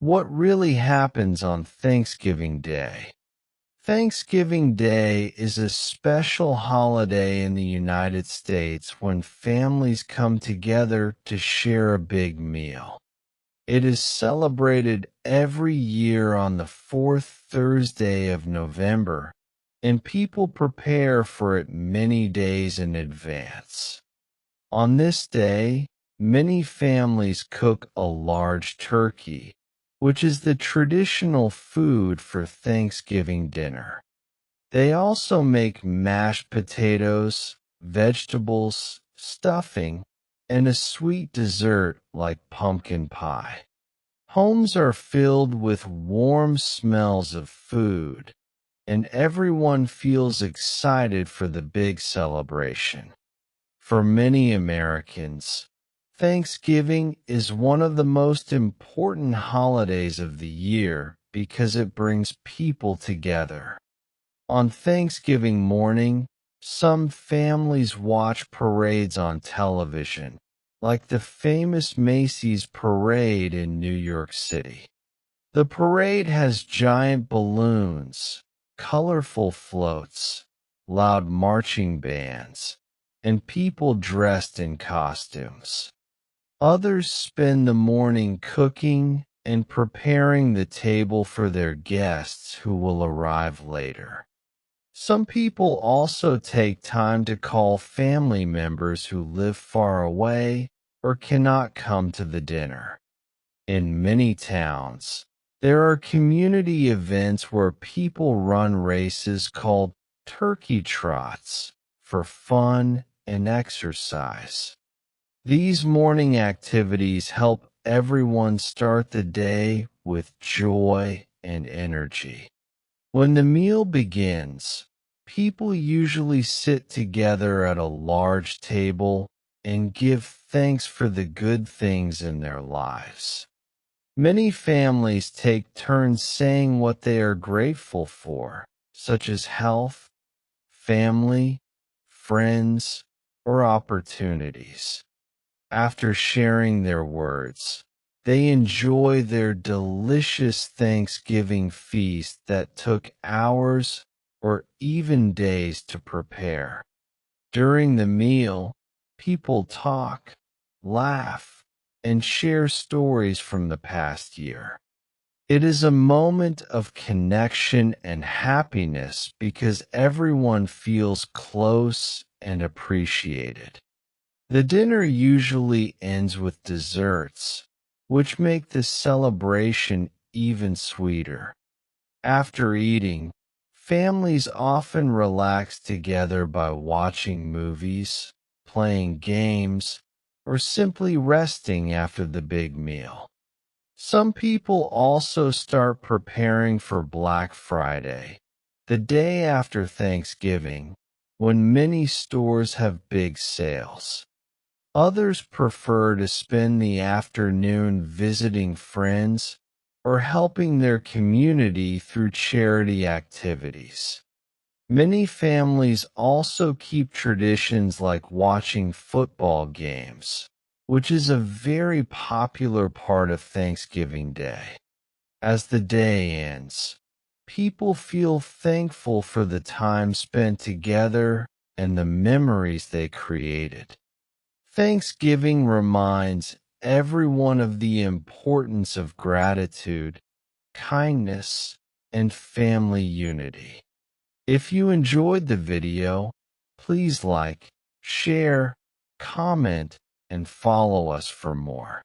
What really happens on Thanksgiving Day? Thanksgiving Day is a special holiday in the United States when families come together to share a big meal. It is celebrated every year on the fourth Thursday of November, and people prepare for it many days in advance. On this day, many families cook a large turkey, which is the traditional food for Thanksgiving dinner. They also make mashed potatoes, vegetables, stuffing, and a sweet dessert like pumpkin pie. Homes are filled with warm smells of food, and everyone feels excited for the big celebration. For many Americans, Thanksgiving is one of the most important holidays of the year because it brings people together. On Thanksgiving morning, some families watch parades on television, like the famous Macy's Parade in New York City. The parade has giant balloons, colorful floats, loud marching bands, and people dressed in costumes. Others spend the morning cooking and preparing the table for their guests who will arrive later. Some people also take time to call family members who live far away or cannot come to the dinner. In many towns, there are community events where people run races called turkey trots for fun and exercise. These morning activities help everyone start the day with joy and energy. When the meal begins, people usually sit together at a large table and give thanks for the good things in their lives. Many families take turns saying what they are grateful for, such as health, family, friends, or opportunities. After sharing their words, they enjoy their delicious Thanksgiving feast that took hours or even days to prepare. During the meal, people talk, laugh, and share stories from the past year. It is a moment of connection and happiness because everyone feels close and appreciated. The dinner usually ends with desserts, which make the celebration even sweeter. After eating, families often relax together by watching movies, playing games, or simply resting after the big meal. Some people also start preparing for Black Friday, the day after Thanksgiving, when many stores have big sales. Others prefer to spend the afternoon visiting friends or helping their community through charity activities. Many families also keep traditions like watching football games, which is a very popular part of Thanksgiving Day. As the day ends, people feel thankful for the time spent together and the memories they created. Thanksgiving reminds everyone of the importance of gratitude, kindness, and family unity. If you enjoyed the video, please like, share, comment, and follow us for more.